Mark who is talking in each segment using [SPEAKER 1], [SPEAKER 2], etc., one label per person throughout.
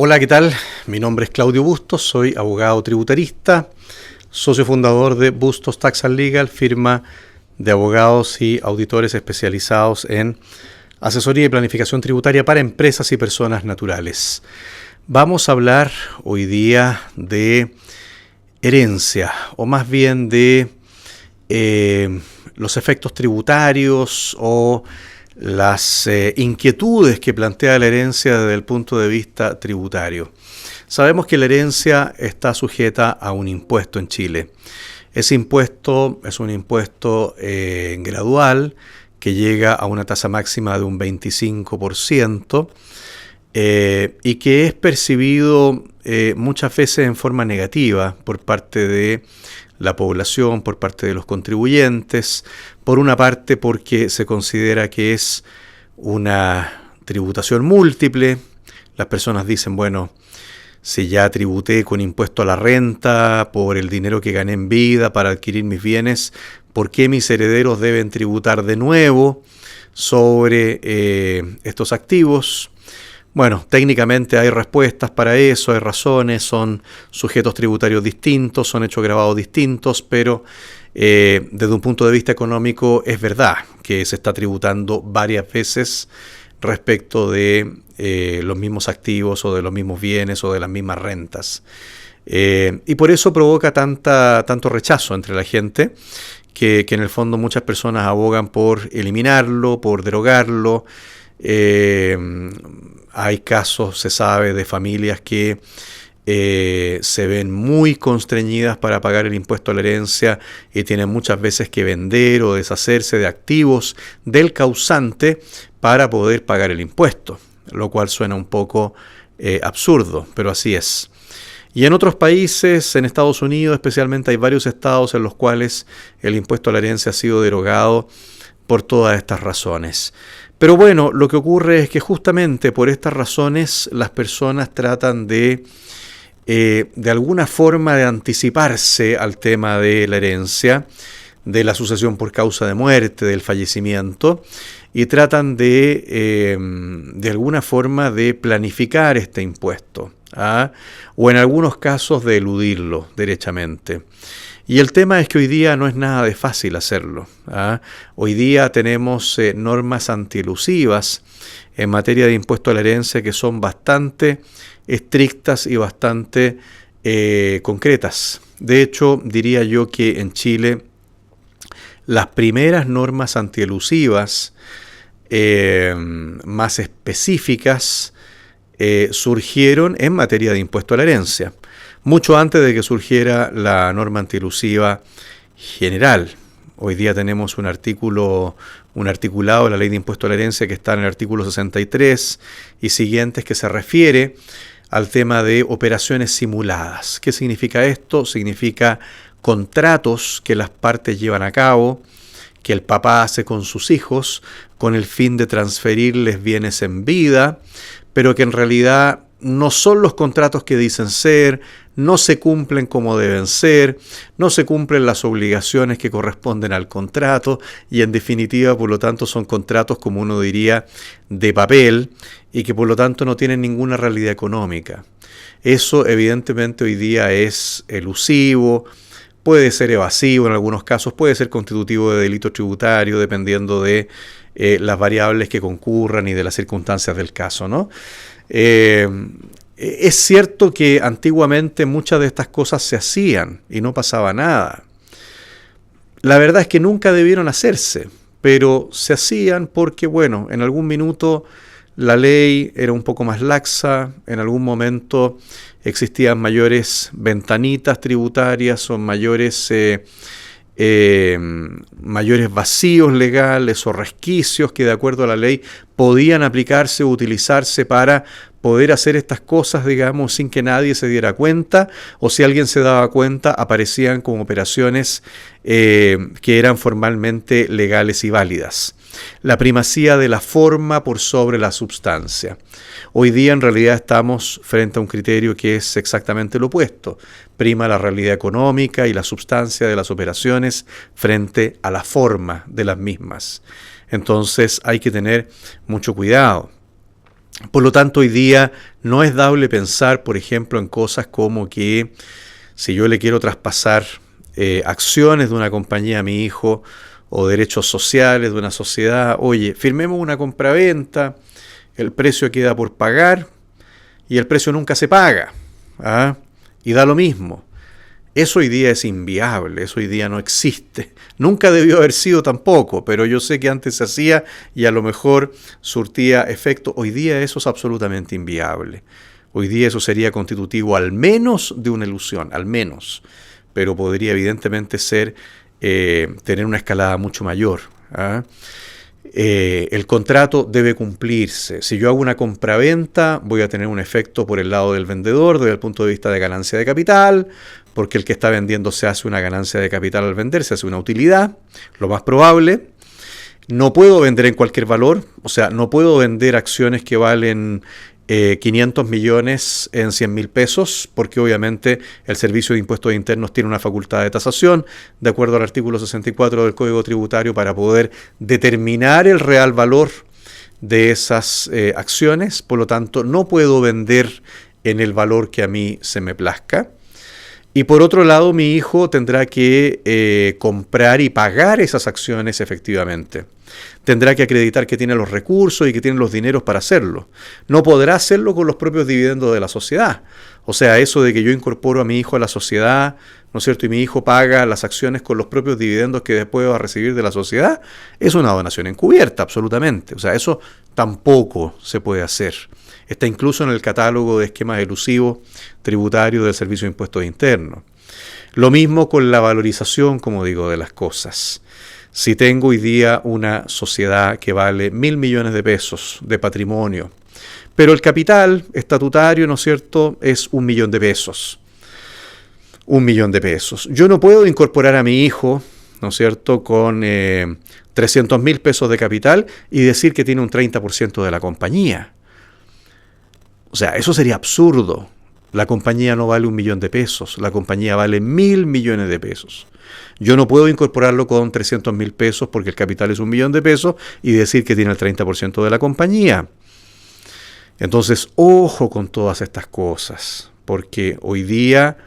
[SPEAKER 1] Hola, ¿qué tal? Mi nombre es Claudio Bustos, soy abogado tributarista, socio fundador de Bustos Tax and Legal, firma de abogados y auditores especializados en asesoría y planificación tributaria para empresas y personas naturales. Vamos a hablar hoy día de herencia, o más bien de los efectos tributarios o las inquietudes que plantea la herencia desde el punto de vista tributario. Sabemos que la herencia está sujeta a un impuesto en Chile. Ese impuesto es un impuesto gradual que llega a una tasa máxima de un 25% y que es percibido muchas veces en forma negativa por parte de la población, por parte de los contribuyentes, por una parte porque se considera que es una tributación múltiple. Las personas dicen, bueno, si ya tributé con impuesto a la renta por el dinero que gané en vida para adquirir mis bienes, ¿por qué mis herederos deben tributar de nuevo sobre estos activos? Bueno, técnicamente hay respuestas para eso, hay razones, son sujetos tributarios distintos, son hechos gravados distintos, pero desde un punto de vista económico es verdad que se está tributando varias veces respecto de los mismos activos o de los mismos bienes o de las mismas rentas. Y por eso provoca tanto rechazo entre la gente que en el fondo muchas personas abogan por eliminarlo, por derogarlo. Hay casos, se sabe, de familias que se ven muy constreñidas para pagar el impuesto a la herencia y tienen muchas veces que vender o deshacerse de activos del causante para poder pagar el impuesto, lo cual suena un poco absurdo, pero así es. Y en otros países, en Estados Unidos especialmente, hay varios estados en los cuales el impuesto a la herencia ha sido derogado por todas estas razones. Pero bueno, lo que ocurre es que justamente por estas razones las personas tratan de alguna forma de anticiparse al tema de la herencia, de la sucesión por causa de muerte, del fallecimiento, y tratan de alguna forma de planificar este impuesto, o en algunos casos de eludirlo derechamente. Y el tema es que hoy día no es nada de fácil hacerlo. Hoy día tenemos normas antielusivas en materia de impuesto a la herencia que son bastante estrictas y bastante concretas. De hecho, diría yo que en Chile las primeras normas antielusivas más específicas surgieron en materia de impuesto a la herencia, mucho antes de que surgiera la norma antielusiva general. Hoy día tenemos un articulado de la Ley de Impuesto a la Herencia que está en el artículo 63 y siguientes que se refiere al tema de operaciones simuladas. ¿Qué significa esto? Significa contratos que las partes llevan a cabo, que el papá hace con sus hijos con el fin de transferirles bienes en vida, pero que en realidad no son los contratos que dicen ser, no se cumplen como deben ser, no se cumplen las obligaciones que corresponden al contrato y en definitiva, por lo tanto, son contratos, como uno diría, de papel y que por lo tanto no tienen ninguna realidad económica. Eso evidentemente hoy día es elusivo, puede ser evasivo en algunos casos, puede ser constitutivo de delito tributario dependiendo de las variables que concurran y de las circunstancias del caso, ¿no? Es cierto que antiguamente muchas de estas cosas se hacían y no pasaba nada. La verdad es que nunca debieron hacerse, pero se hacían porque, bueno, en algún minuto la ley era un poco más laxa, en algún momento existían mayores ventanitas tributarias o mayores vacíos legales o resquicios que de acuerdo a la ley podían aplicarse o utilizarse para poder hacer estas cosas, digamos, sin que nadie se diera cuenta, o si alguien se daba cuenta, aparecían como operaciones que eran formalmente legales y válidas. La primacía de la forma por sobre la substancia. Hoy día en realidad estamos frente a un criterio que es exactamente lo opuesto. Prima la realidad económica y la substancia de las operaciones frente a la forma de las mismas. Entonces hay que tener mucho cuidado. Por lo tanto, hoy día no es dable pensar, por ejemplo, en cosas como que si yo le quiero traspasar acciones de una compañía a mi hijo o derechos sociales de una sociedad, oye, firmemos una compraventa, el precio queda por pagar y el precio nunca se paga, ¿ah? Y da lo mismo. Eso hoy día es inviable, eso hoy día no existe. Nunca debió haber sido tampoco, pero yo sé que antes se hacía y a lo mejor surtía efecto. Hoy día eso es absolutamente inviable. Hoy día eso sería constitutivo al menos de una ilusión, al menos. Pero podría evidentemente ser tener una escalada mucho mayor, ¿ah? El contrato debe cumplirse. Si yo hago una compraventa, voy a tener un efecto por el lado del vendedor desde el punto de vista de ganancia de capital, porque el que está vendiendo se hace una ganancia de capital al vender, se hace una utilidad, lo más probable. No puedo vender en cualquier valor, o sea, no puedo vender acciones que valen 500 millones en 100.000 pesos, porque obviamente el Servicio de Impuestos Internos tiene una facultad de tasación, de acuerdo al artículo 64 del Código Tributario, para poder determinar el real valor de esas acciones. Por lo tanto, no puedo vender en el valor que a mí se me plazca. Y por otro lado, mi hijo tendrá que comprar y pagar esas acciones efectivamente. Tendrá que acreditar que tiene los recursos y que tiene los dineros para hacerlo. No podrá hacerlo con los propios dividendos de la sociedad. O sea, eso de que yo incorporo a mi hijo a la sociedad, ¿no es cierto? Y mi hijo paga las acciones con los propios dividendos que después va a recibir de la sociedad, es una donación encubierta, absolutamente. O sea, eso tampoco se puede hacer. Está incluso en el catálogo de esquemas elusivos tributarios del Servicio de Impuestos Internos. Lo mismo con la valorización, como digo, de las cosas. Si tengo hoy día una sociedad que vale 1.000 millones de pesos de patrimonio, pero el capital estatutario, ¿no es cierto?, es 1 millón de pesos. 1 millón de pesos. Yo no puedo incorporar a mi hijo, ¿no es cierto?, con 300.000 pesos de capital y decir que tiene un 30% de la compañía. O sea, eso sería absurdo. La compañía no vale 1 millón de pesos, la compañía vale 1.000 millones de pesos. Yo no puedo incorporarlo con 300.000 pesos porque el capital es 1 millón de pesos y decir que tiene el 30% de la compañía. Entonces, ojo con todas estas cosas, porque hoy día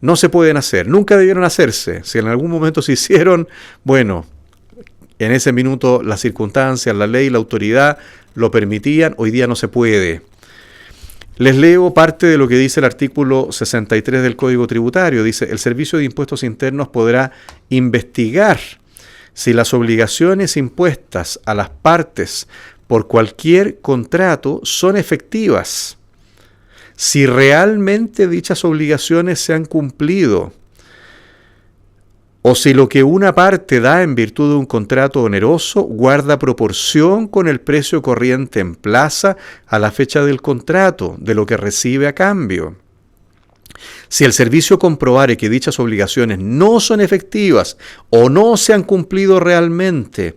[SPEAKER 1] no se pueden hacer, nunca debieron hacerse. Si en algún momento se hicieron, bueno, en ese minuto las circunstancias, la ley, la autoridad lo permitían, hoy día no se puede. Les leo parte de lo que dice el artículo 63 del Código Tributario. Dice, el Servicio de Impuestos Internos podrá investigar si las obligaciones impuestas a las partes por cualquier contrato son efectivas, si realmente dichas obligaciones se han cumplido, o si lo que una parte da en virtud de un contrato oneroso guarda proporción con el precio corriente en plaza a la fecha del contrato, de lo que recibe a cambio. Si el servicio comprobare que dichas obligaciones no son efectivas o no se han cumplido realmente,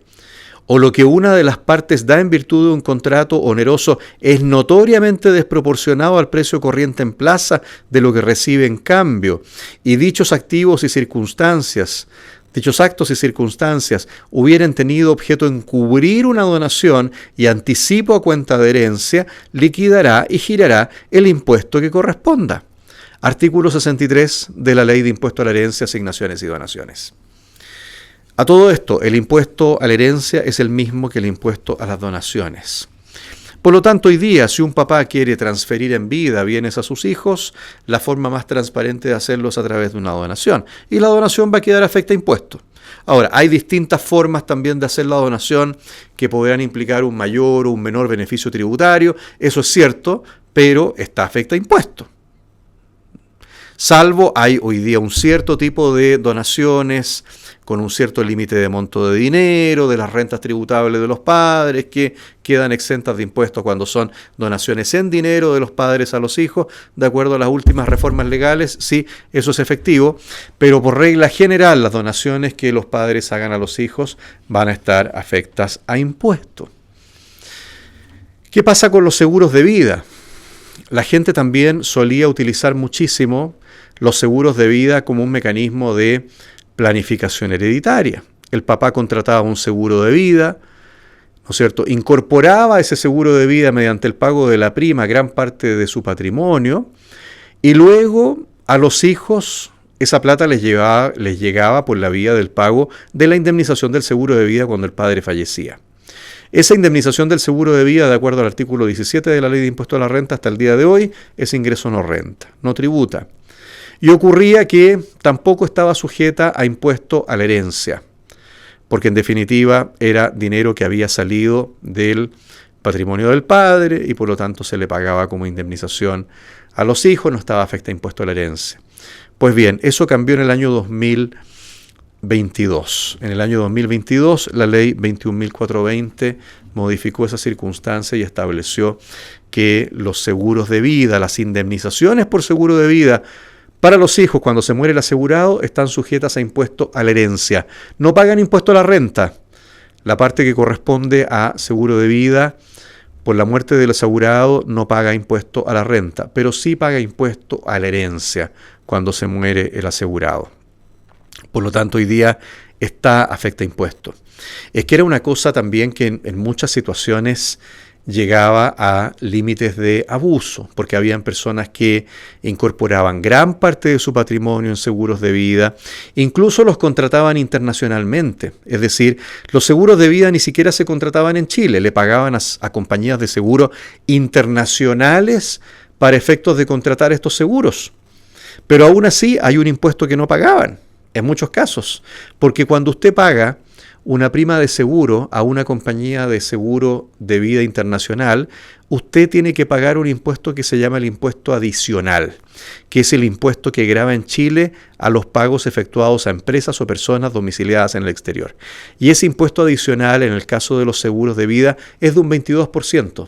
[SPEAKER 1] o lo que una de las partes da en virtud de un contrato oneroso es notoriamente desproporcionado al precio corriente en plaza de lo que recibe en cambio, y dichos actos y circunstancias hubieran tenido objeto encubrir una donación y anticipo a cuenta de herencia, liquidará y girará el impuesto que corresponda. Artículo 63 de la Ley de Impuesto a la Herencia, Asignaciones y Donaciones. A todo esto, el impuesto a la herencia es el mismo que el impuesto a las donaciones. Por lo tanto, hoy día, si un papá quiere transferir en vida bienes a sus hijos, la forma más transparente de hacerlo es a través de una donación. Y la donación va a quedar afecta a impuestos. Ahora, hay distintas formas también de hacer la donación que podrán implicar un mayor o un menor beneficio tributario. Eso es cierto, pero está afecta a impuestos. Salvo hay hoy día un cierto tipo de donaciones con un cierto límite de monto de dinero, de las rentas tributables de los padres, que quedan exentas de impuestos cuando son donaciones en dinero de los padres a los hijos, de acuerdo a las últimas reformas legales, sí, eso es efectivo, pero por regla general las donaciones que los padres hagan a los hijos van a estar afectas a impuestos. ¿Qué pasa con los seguros de vida? La gente también solía utilizar muchísimo los seguros de vida como un mecanismo de planificación hereditaria. El papá contrataba un seguro de vida, ¿no es cierto?, incorporaba ese seguro de vida mediante el pago de la prima gran parte de su patrimonio, y luego a los hijos esa plata les llegaba por la vía del pago de la indemnización del seguro de vida cuando el padre fallecía. Esa indemnización del seguro de vida, de acuerdo al artículo 17 de la Ley de Impuesto a la Renta, hasta el día de hoy, es ingreso no renta, no tributa. Y ocurría que tampoco estaba sujeta a impuesto a la herencia, porque en definitiva era dinero que había salido del patrimonio del padre y por lo tanto se le pagaba como indemnización a los hijos, no estaba afecta a impuesto a la herencia. Pues bien, eso cambió en el año 2022. En el año 2022, la ley 21.420 modificó esa circunstancia y estableció que los seguros de vida, las indemnizaciones por seguro de vida para los hijos cuando se muere el asegurado están sujetas a impuesto a la herencia. No pagan impuesto a la renta. La parte que corresponde a seguro de vida por la muerte del asegurado no paga impuesto a la renta, pero sí paga impuesto a la herencia cuando se muere el asegurado. Por lo tanto, hoy día afecta impuesto. Es que era una cosa también que en muchas situaciones llegaba a límites de abuso, porque habían personas que incorporaban gran parte de su patrimonio en seguros de vida, incluso los contrataban internacionalmente, es decir, los seguros de vida ni siquiera se contrataban en Chile, le pagaban a compañías de seguro internacionales para efectos de contratar estos seguros, pero aún así hay un impuesto que no pagaban, en muchos casos, porque cuando usted paga una prima de seguro a una compañía de seguro de vida internacional, usted tiene que pagar un impuesto que se llama el impuesto adicional, que es el impuesto que grava en Chile a los pagos efectuados a empresas o personas domiciliadas en el exterior. Y ese impuesto adicional, en el caso de los seguros de vida, es de un 22%.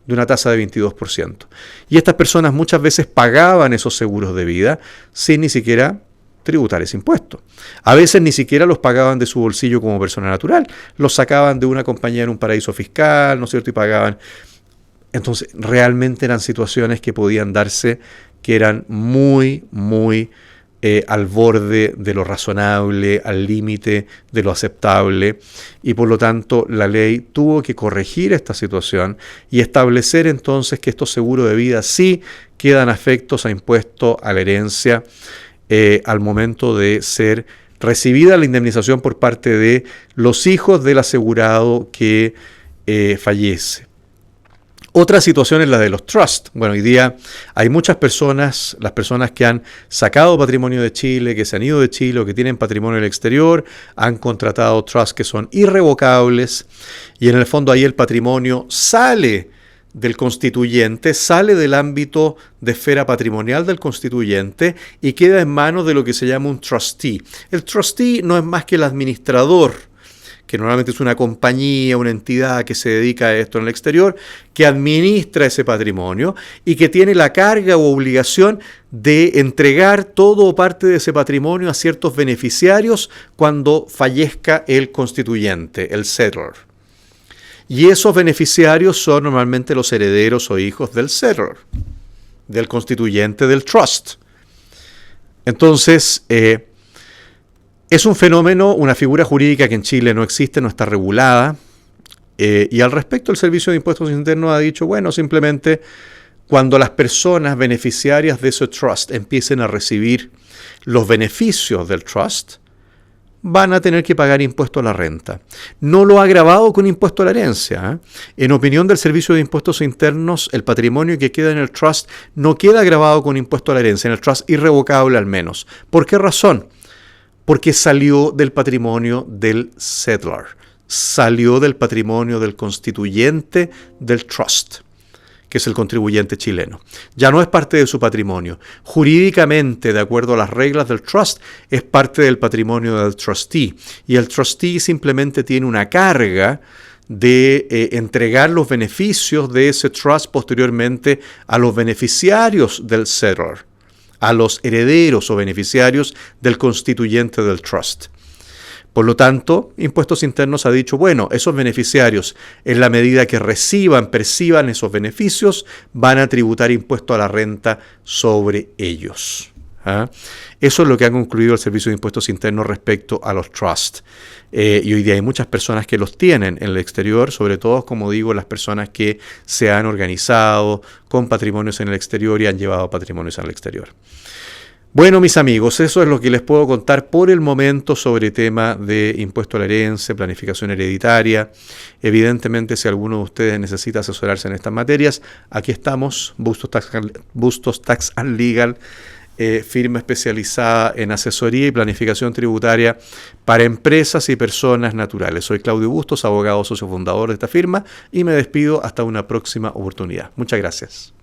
[SPEAKER 1] De una tasa de 22%. Y estas personas muchas veces pagaban esos seguros de vida sin ni siquiera tributar ese impuesto. A veces ni siquiera los pagaban de su bolsillo como persona natural, los sacaban de una compañía en un paraíso fiscal, ¿no es cierto? Y pagaban. Entonces, realmente eran situaciones que podían darse que eran muy, muy al borde de lo razonable, al límite de lo aceptable, y por lo tanto la ley tuvo que corregir esta situación y establecer entonces que estos seguros de vida sí quedan afectos a impuesto a la herencia al momento de ser recibida la indemnización por parte de los hijos del asegurado que fallece. Otra situación es la de los trusts. Bueno, hoy día hay muchas personas, las personas que han sacado patrimonio de Chile, que se han ido de Chile o que tienen patrimonio en el exterior, han contratado trusts que son irrevocables y en el fondo ahí el patrimonio sale del constituyente, sale del ámbito de esfera patrimonial del constituyente y queda en manos de lo que se llama un trustee. El trustee no es más que el administrador, que normalmente es una compañía, una entidad que se dedica a esto en el exterior, que administra ese patrimonio y que tiene la carga o obligación de entregar todo o parte de ese patrimonio a ciertos beneficiarios cuando fallezca el constituyente, el settlor. Y esos beneficiarios son normalmente los herederos o hijos del settlor, del constituyente del trust. Entonces, es un fenómeno, una figura jurídica que en Chile no existe, no está regulada. Y al respecto, el Servicio de Impuestos Internos ha dicho, bueno, simplemente cuando las personas beneficiarias de ese trust empiecen a recibir los beneficios del trust, van a tener que pagar impuesto a la renta. No lo ha gravado con impuesto a la herencia. En opinión del Servicio de Impuestos Internos, el patrimonio que queda en el trust no queda gravado con impuesto a la herencia, en el trust irrevocable al menos. ¿Por qué razón? Porque salió del patrimonio del settlor, salió del patrimonio del constituyente del trust, que es el contribuyente chileno. Ya no es parte de su patrimonio. Jurídicamente, de acuerdo a las reglas del trust, es parte del patrimonio del trustee. Y el trustee simplemente tiene una carga de entregar los beneficios de ese trust posteriormente a los beneficiarios del settlor, a los herederos o beneficiarios del constituyente del trust. Por lo tanto, Impuestos Internos ha dicho, bueno, esos beneficiarios, en la medida que perciban esos beneficios, van a tributar impuesto a la renta sobre ellos. ¿ah? Eso es lo que ha concluido el Servicio de Impuestos Internos respecto a los trusts. Y hoy día hay muchas personas que los tienen en el exterior, sobre todo, como digo, las personas que se han organizado con patrimonios en el exterior y han llevado patrimonios al exterior. Bueno, mis amigos, eso es lo que les puedo contar por el momento sobre tema de impuesto a la herencia, planificación hereditaria. Evidentemente, si alguno de ustedes necesita asesorarse en estas materias, aquí estamos, Bustos Tax and Legal, firma especializada en asesoría y planificación tributaria para empresas y personas naturales. Soy Claudio Bustos, abogado socio fundador de esta firma, y me despido hasta una próxima oportunidad. Muchas gracias.